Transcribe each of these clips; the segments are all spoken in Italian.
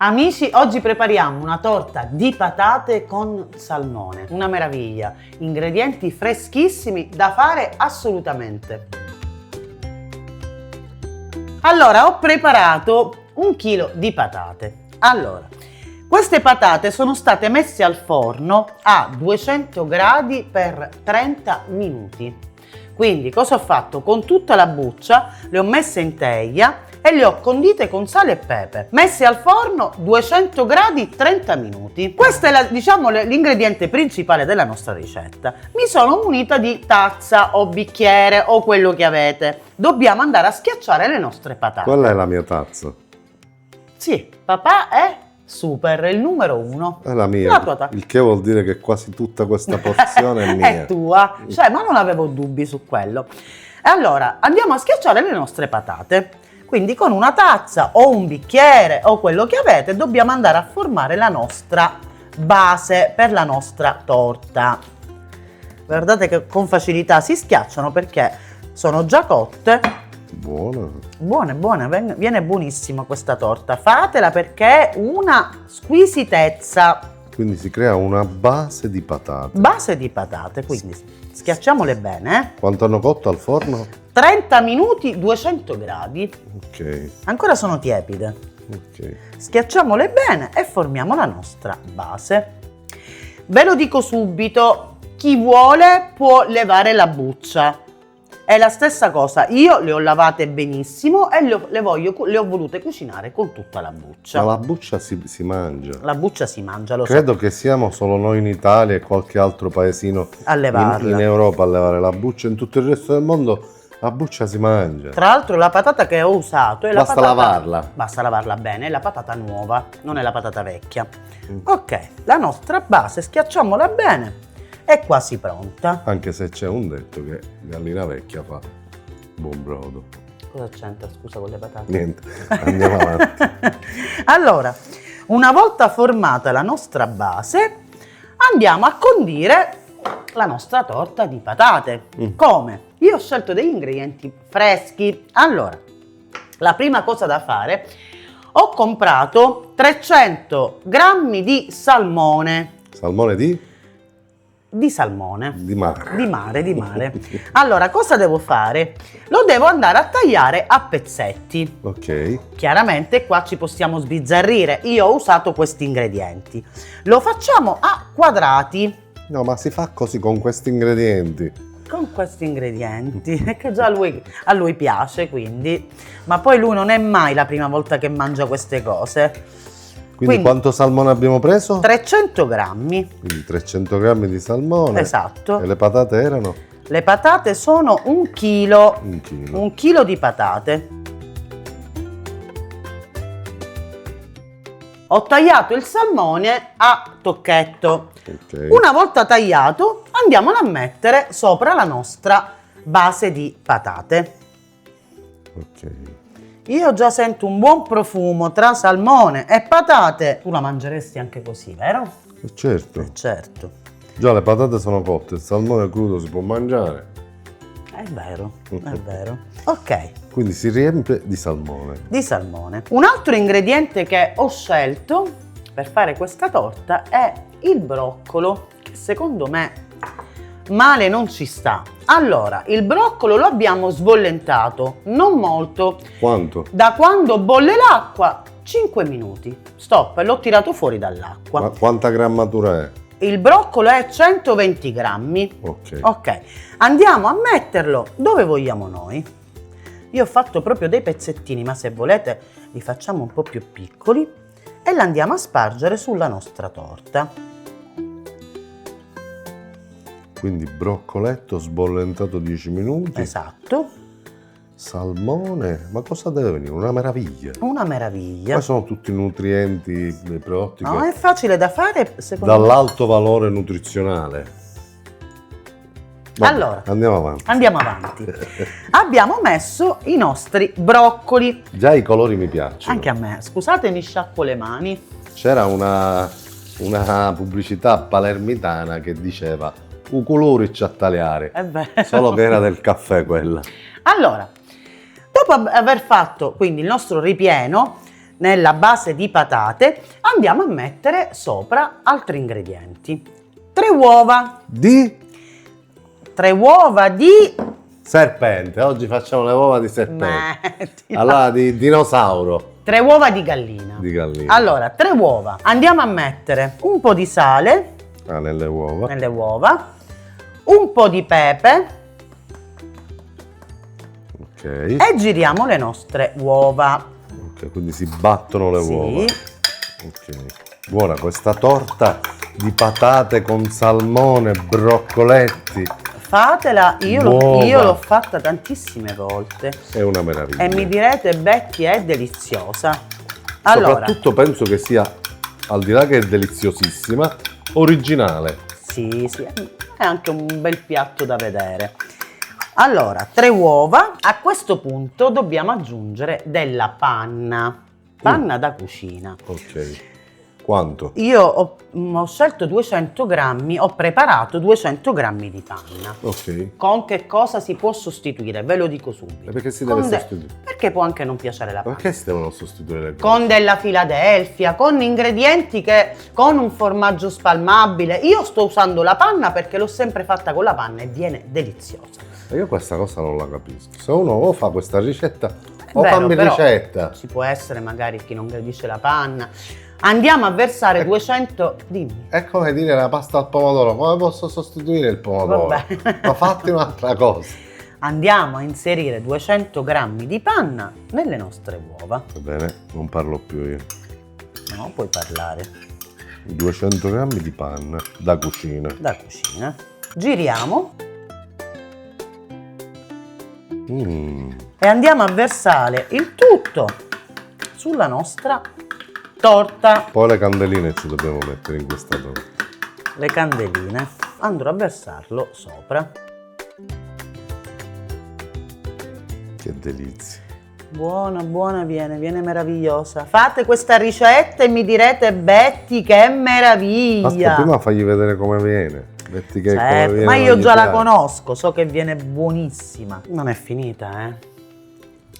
Amici, oggi prepariamo una torta di patate con salmone, una meraviglia, ingredienti freschissimi da fare assolutamente. Allora, ho preparato 1 chilo di patate. Allora, queste patate sono state messe al forno a 200 gradi per 30 minuti. Quindi cosa ho fatto? Con tutta la buccia le ho messe in teglia e le ho condite con sale e pepe, messe al forno 200 gradi 30 minuti. Questo è l'ingrediente principale della nostra ricetta. Mi sono munita di tazza o bicchiere o quello che avete. Dobbiamo andare a schiacciare le nostre patate. Quella è la mia tazza. Sì, papà è super, il numero 1. È la mia, La tua tazza. il che vuol dire che quasi tutta questa porzione è mia. È tua, cioè, ma non avevo dubbi su quello. E allora, andiamo a schiacciare le nostre patate. Quindi con una tazza o un bicchiere o quello che avete dobbiamo andare a formare la nostra base per la nostra torta. Guardate che con facilità si schiacciano perché sono già cotte. Buona. Buona, buona, viene buonissima questa torta. Fatela perché è una squisitezza. Quindi si crea una base di patate. Base di patate, quindi schiacciamole bene. Quanto hanno cotto al forno? 30 minuti 200 gradi. Ok. Ancora sono tiepide. Ok. Schiacciamole bene e formiamo la nostra base. Ve lo dico subito, chi vuole può levare la buccia. È la stessa cosa, io le ho lavate benissimo e le ho volute cucinare con tutta la buccia. Ma la buccia si mangia. La buccia si mangia, lo Credo che siamo solo noi in Italia e qualche altro paesino a levarla. in Europa a levare la buccia. In tutto il resto del mondo la buccia si mangia. Tra l'altro la patata che ho usato è Basta lavarla. Basta lavarla bene, è la patata nuova, non è la patata vecchia. Ok, la nostra base schiacciamola bene. È quasi pronta. Anche se c'è un detto che gallina vecchia fa buon brodo. Cosa c'entra, scusa, con le patate? Niente, andiamo avanti. Allora, una volta formata la nostra base, andiamo a condire la nostra torta di patate. Come? Io ho scelto degli ingredienti freschi. Allora, la prima cosa da fare, ho comprato 300 grammi di salmone. Salmone di? Di salmone. Di mare. Di mare. Allora, cosa devo fare? Lo devo andare a tagliare a pezzetti. Ok. Chiaramente qua ci possiamo sbizzarrire. Io ho usato questi ingredienti. Lo facciamo a quadrati. No, ma si fa così con questi ingredienti. Con questi ingredienti, che già a lui piace, quindi. Ma poi lui non è mai la prima volta che mangia queste cose. Quindi quanto salmone abbiamo preso? 300 grammi. Quindi 300 grammi di salmone. Esatto. E le patate erano? Le patate sono 1 chilo. 1 chilo. 1 chilo di patate. Ho tagliato il salmone a tocchetto. Ok. Una volta tagliato, andiamolo a mettere sopra la nostra base di patate. Ok. Io già sento un buon profumo tra salmone e patate. Tu la mangeresti anche così, vero? Certo. Certo. Già le patate sono cotte, il salmone crudo si può mangiare. È vero, è vero. Ok. Quindi si riempie di salmone. Di salmone. Un altro ingrediente che ho scelto per fare questa torta è il broccolo, che secondo me male non ci sta. Allora, il broccolo lo abbiamo sbollentato, non molto. Quanto? Da quando bolle l'acqua, 5 minuti. Stop, l'ho tirato fuori dall'acqua. Ma quanta grammatura è? Il broccolo è 120 grammi. Ok. Ok, andiamo a metterlo dove vogliamo noi. Io ho fatto proprio dei pezzettini, ma se volete li facciamo un po' più piccoli e li andiamo a spargere sulla nostra torta. Quindi broccoletto sbollentato 10 minuti. Esatto. Salmone, ma cosa deve venire? Una meraviglia. Una meraviglia. Poi sono tutti i nutrienti dei prodotti No, che è facile da fare, secondo me. dall'alto valore nutrizionale. Vabbè, Allora, andiamo avanti. Andiamo avanti. Abbiamo messo i nostri broccoli. Già i colori mi piacciono. Anche a me. Scusate, mi sciacquo le mani. C'era una pubblicità palermitana che diceva "U colori ci attaliare", È vero. solo che era del caffè quella. Allora, dopo aver fatto quindi il nostro ripieno, nella base di patate, andiamo a mettere sopra altri ingredienti. 3 uova. Di 3 uova di... serpente. Oggi facciamo le uova di serpente. Mettila. Allora, di dinosauro. 3 uova di gallina. Di gallina. Allora, 3 uova. Andiamo a mettere un po' di sale Nelle uova. nelle uova, un po' di pepe Ok. e giriamo le nostre uova. Ok, quindi si battono le Sì. uova. Ok. Buona questa torta di patate con salmone, broccoletti. Fatela, Uova. io l'ho fatta tantissime volte È una meraviglia. e mi direte, Betty, è deliziosa. Allora, Soprattutto penso che sia, al di là che è deliziosissima, originale. sì, è anche un bel piatto da vedere. Allora, 3 uova. A questo punto dobbiamo aggiungere della panna da cucina. Ok. Quanto? Io ho scelto 200 grammi, ho preparato 200 grammi di panna. Ok. Con che cosa si può sostituire? Ve lo dico subito. E perché si Con deve sostituire? Perché può anche non piacere la panna. Perché si devono sostituire le cose? Con della Philadelphia, con ingredienti con un formaggio spalmabile. Io sto usando la panna perché l'ho sempre fatta con la panna e viene deliziosa. E io questa cosa non la capisco. Se uno o fa questa ricetta o Vero, fammi però ricetta. Ci può essere magari chi non gradisce la panna. Andiamo a versare 200... Dimmi. È come dire la pasta al pomodoro. Come posso sostituire il pomodoro? Vabbè. Ma fatti un'altra cosa. Andiamo a inserire 200 grammi di panna nelle nostre uova. Va bene, non parlo più io. No, puoi parlare. 200 grammi di panna da cucina. Da cucina. Giriamo e andiamo a versare il tutto sulla nostra torta. Poi le candeline ci dobbiamo mettere in questa torta. Le candeline. Andrò a versarlo sopra. Che delizia. Buona, buona, viene meravigliosa. Fate questa ricetta e mi direte, Betty, che meraviglia! Basta, prima fagli vedere come viene. Metti che come Certo, viene ma io ogni già la piatto. conosco, so che viene buonissima. Non è finita, eh?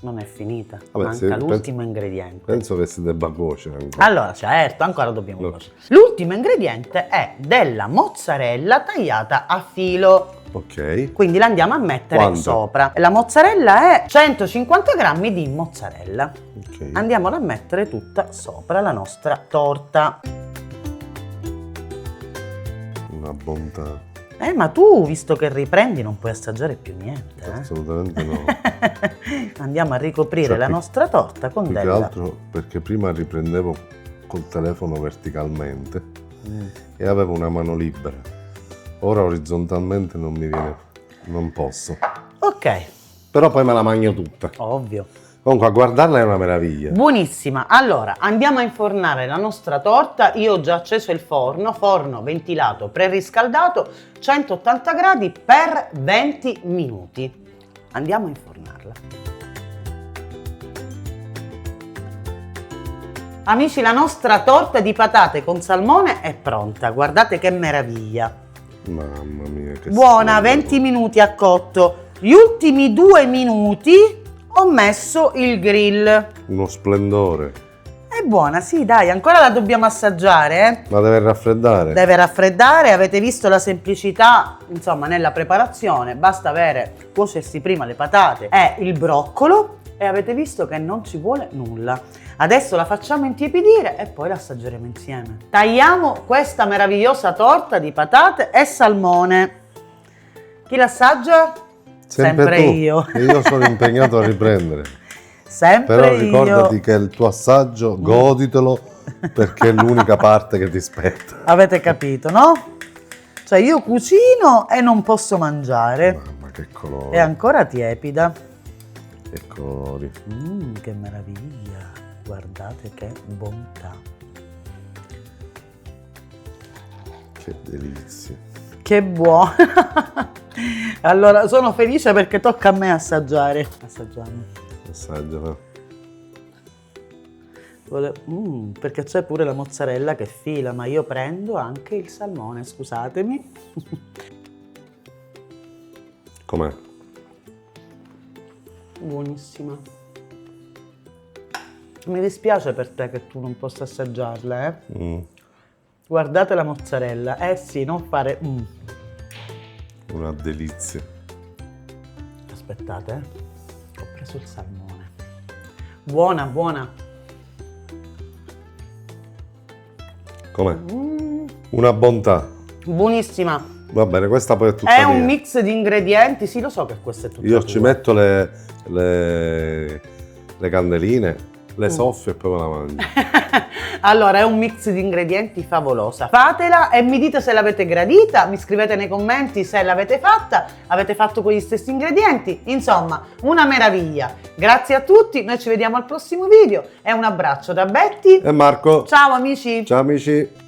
Non è finita. Vabbè, Manca l'ultimo ingrediente. Penso che si debba cuocere ancora. Allora, certo, ancora dobbiamo No. cuocere. L'ultimo ingrediente è della mozzarella tagliata a filo. Ok. Quindi la andiamo a mettere Quanto? sopra. La mozzarella è 150 grammi di mozzarella. Ok. Andiamola a mettere tutta sopra la nostra torta. Una bontà. Ma tu, visto che riprendi, non puoi assaggiare più niente. Assolutamente no. Andiamo a ricoprire Cioè, la più- nostra torta con Più che della... altro perché prima riprendevo col telefono verticalmente e avevo una mano libera. Ora orizzontalmente non mi viene, non posso. Ok, Però poi me la mangio tutta. ovvio. Comunque a guardarla è una meraviglia. Buonissima. Allora, andiamo a infornare la nostra torta. Io ho già acceso il forno ventilato, preriscaldato, 180 gradi per 20 minuti. Andiamo a infornarla. Amici, la nostra torta di patate con salmone è pronta. Guardate che meraviglia. Mamma mia, che Buona, splendore. 20 minuti a cotto. Gli ultimi 2 minuti ho messo il grill. Uno splendore. È buona, sì, dai, ancora la dobbiamo assaggiare, Ma deve raffreddare. Deve raffreddare, avete visto la semplicità, insomma, nella preparazione. Basta cuocersi prima le patate e il broccolo e avete visto che non ci vuole nulla. Adesso la facciamo intiepidire e poi la assaggeremo insieme. Tagliamo questa meravigliosa torta di patate e salmone. Chi l'assaggia? Sempre tu. io. E io sono impegnato a riprendere. Sempre Però io. ricordati che il tuo assaggio, goditelo, perché è l'unica parte che ti spetta. Avete capito, no? Cioè io cucino e non posso mangiare. Mamma, che colori. È ancora tiepida. Che colori. Che meraviglia. Guardate che bontà. Che delizia. Che buono. Allora, sono felice perché tocca a me assaggiare. Assaggiamo. Assaggiala. Perché c'è pure la mozzarella che fila, ma io prendo anche il salmone, scusatemi. Com'è? Buonissima. Mi dispiace per te che tu non possa assaggiarla, eh. Mm. Guardate la mozzarella. Eh sì, non fare... Una delizia. Aspettate, ho preso il salmone. Buona, buona. Com'è? Una bontà. Buonissima. Va bene, questa poi è tutta È un mia. mix di ingredienti, sì, lo so che questo è tutto Io tuo. ci metto le candeline, le soffio e poi me la mangio. Allora, è un mix di ingredienti favolosa. Fatela e mi dite se l'avete gradita, mi scrivete nei commenti se l'avete fatta, avete fatto con gli stessi ingredienti. Insomma, una meraviglia. Grazie a tutti, noi ci vediamo al prossimo video e un abbraccio da Betty. E Marco. Ciao amici! Ciao amici.